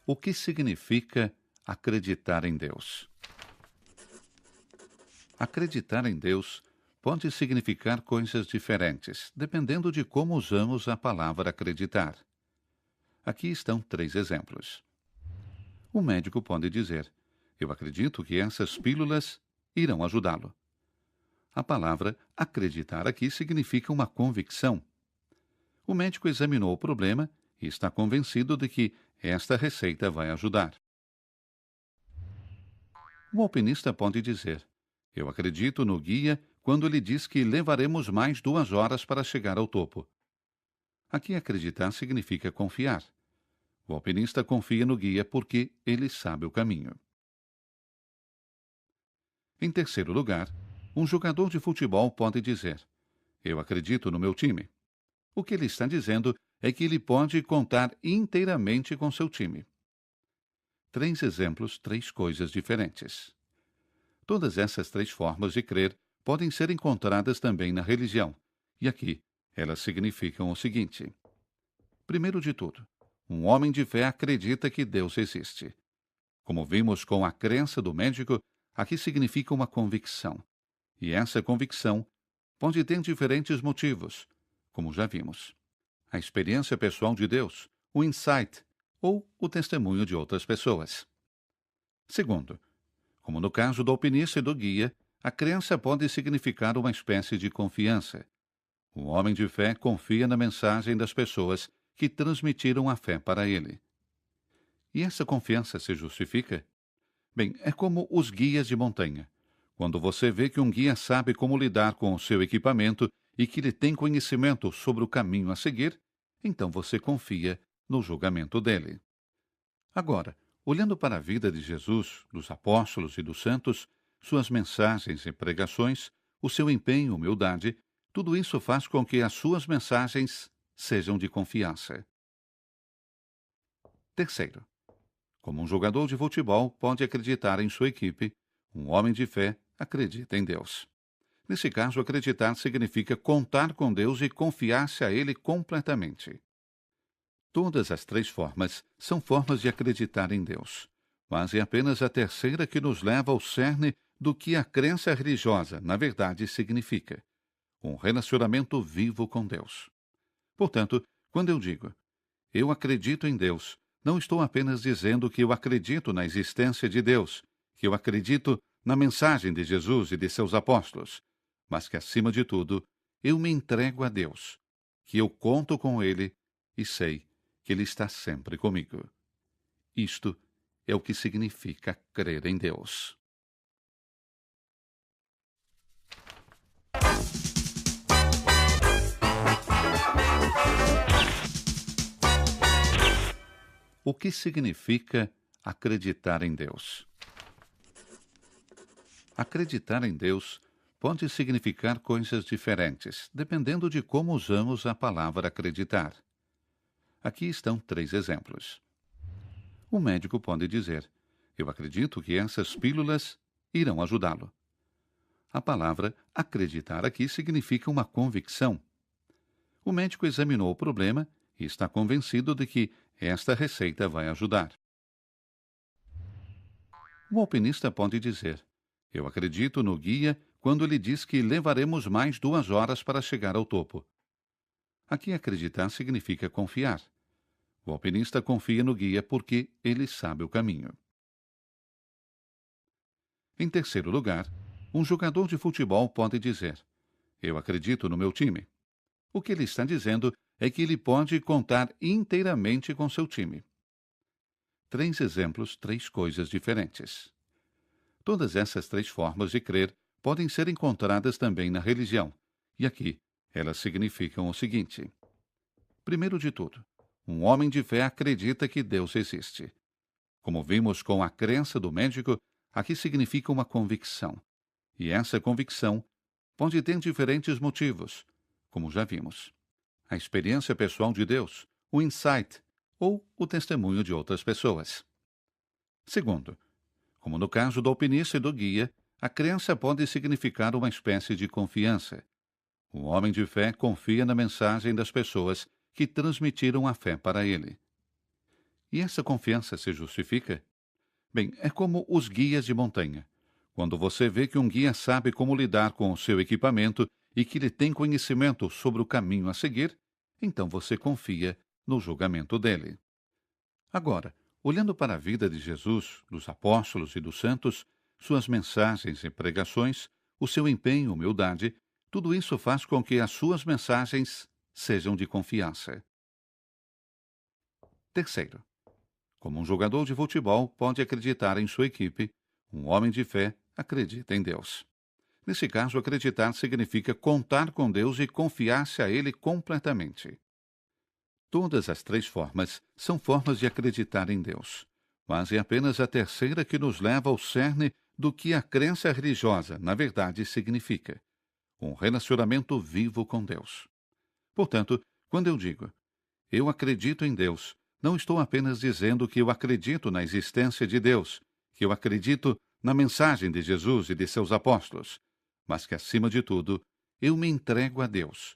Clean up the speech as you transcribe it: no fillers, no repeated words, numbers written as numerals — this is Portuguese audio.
O que significa acreditar em Deus? Acreditar em Deus pode significar coisas diferentes, dependendo de como usamos a palavra acreditar. Aqui estão 3 exemplos. O médico pode dizer: eu acredito que essas pílulas irão ajudá-lo. A palavra acreditar aqui significa uma convicção. O médico examinou o problema e está convencido de que esta receita vai ajudar. O alpinista pode dizer: eu acredito no guia quando ele diz que levaremos mais 2 horas para chegar ao topo. Aqui acreditar significa confiar. O alpinista confia no guia porque ele sabe o caminho. Em terceiro lugar, um jogador de futebol pode dizer: eu acredito no meu time. O que ele está dizendo é que ele pode contar inteiramente com seu time. 3 exemplos, 3 coisas diferentes. Todas essas 3 formas de crer podem ser encontradas também na religião, e aqui elas significam o seguinte. Primeiro de tudo, um homem de fé acredita que Deus existe. Como vimos com a crença do médico, aqui significa uma convicção. E essa convicção pode ter diferentes motivos, como já vimos. A experiência pessoal de Deus, o insight ou o testemunho de outras pessoas. Segundo, como no caso do alpinista e do guia, a crença pode significar uma espécie de confiança. Um homem de fé confia na mensagem das pessoas que transmitiram a fé para ele. E essa confiança se justifica? Bem, é como os guias de montanha. Quando você vê que um guia sabe como lidar com o seu equipamento e que ele tem conhecimento sobre o caminho a seguir, então você confia no julgamento dele. Agora, olhando para a vida de Jesus, dos apóstolos e dos santos, suas mensagens e pregações, o seu empenho e humildade, tudo isso faz com que as suas mensagens sejam de confiança. Terceiro, como um jogador de futebol pode acreditar em sua equipe, um homem de fé acredita em Deus. Nesse caso, acreditar significa contar com Deus e confiar-se a Ele completamente. Todas as 3 formas são formas de acreditar em Deus, mas é apenas a terceira que nos leva ao cerne do que a crença religiosa, na verdade, significa: um relacionamento vivo com Deus. Portanto, quando eu digo, eu acredito em Deus, não estou apenas dizendo que eu acredito na existência de Deus, que eu acredito na mensagem de Jesus e de seus apóstolos, mas que, acima de tudo, eu me entrego a Deus, que eu conto com Ele e sei que Ele está sempre comigo. Isto é o que significa crer em Deus. O que significa acreditar em Deus? Acreditar em Deus pode significar coisas diferentes, dependendo de como usamos a palavra acreditar. Aqui estão 3 exemplos. O médico pode dizer: eu acredito que essas pílulas irão ajudá-lo. A palavra acreditar aqui significa uma convicção. O médico examinou o problema e está convencido de que esta receita vai ajudar. O alpinista pode dizer: eu acredito no guia quando ele diz que levaremos mais 2 horas para chegar ao topo. Aqui acreditar significa confiar. O alpinista confia no guia porque ele sabe o caminho. Em terceiro lugar, um jogador de futebol pode dizer: eu acredito no meu time. O que ele está dizendo é que ele pode contar inteiramente com seu time. 3 exemplos, 3 coisas diferentes. Todas essas 3 formas de crer podem ser encontradas também na religião, e aqui elas significam o seguinte. Primeiro de tudo, um homem de fé acredita que Deus existe. Como vimos com a crença do médico, aqui significa uma convicção. E essa convicção pode ter diferentes motivos, como já vimos. A experiência pessoal de Deus, o insight ou o testemunho de outras pessoas. Segundo, como no caso do alpinista e do guia, a crença pode significar uma espécie de confiança. Um homem de fé confia na mensagem das pessoas que transmitiram a fé para ele. E essa confiança se justifica? Bem, é como os guias de montanha. Quando você vê que um guia sabe como lidar com o seu equipamento e que ele tem conhecimento sobre o caminho a seguir, então você confia no julgamento dele. Agora, olhando para a vida de Jesus, dos apóstolos e dos santos, suas mensagens e pregações, o seu empenho e humildade, tudo isso faz com que as suas mensagens sejam de confiança. Terceiro, como um jogador de futebol pode acreditar em sua equipe, um homem de fé acredita em Deus. Nesse caso, acreditar significa contar com Deus e confiar-se a Ele completamente. Todas as três formas são formas de acreditar em Deus, mas é apenas a terceira que nos leva ao cerne do que a crença religiosa, na verdade, significa: um relacionamento vivo com Deus. Portanto, quando eu digo, eu acredito em Deus, não estou apenas dizendo que eu acredito na existência de Deus, que eu acredito na mensagem de Jesus e de seus apóstolos, mas que, acima de tudo, eu me entrego a Deus,